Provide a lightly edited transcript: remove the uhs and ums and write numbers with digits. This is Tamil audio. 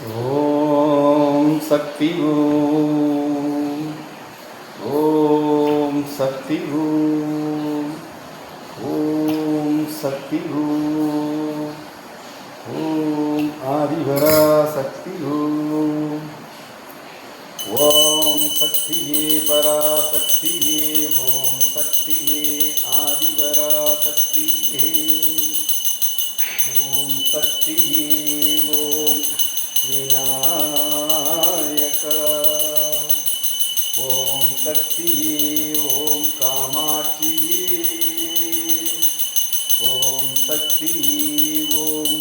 ஓம் சக்தி ஓம் ஓம் சக்தி ஓம் ஓம் சக்தி ஓம் ஓம் ஆதிவரா சக்தி ஓம் ஓம் சக்தியே பராசக்தியே ஓம் சக்தியே ஆதிவரா சக்தியே ஓம் சக்தியே ஓம் விநாயக ஓம் சக்தியே ஓம் காமாட்சியே ஓம் சக்தியே ஓம்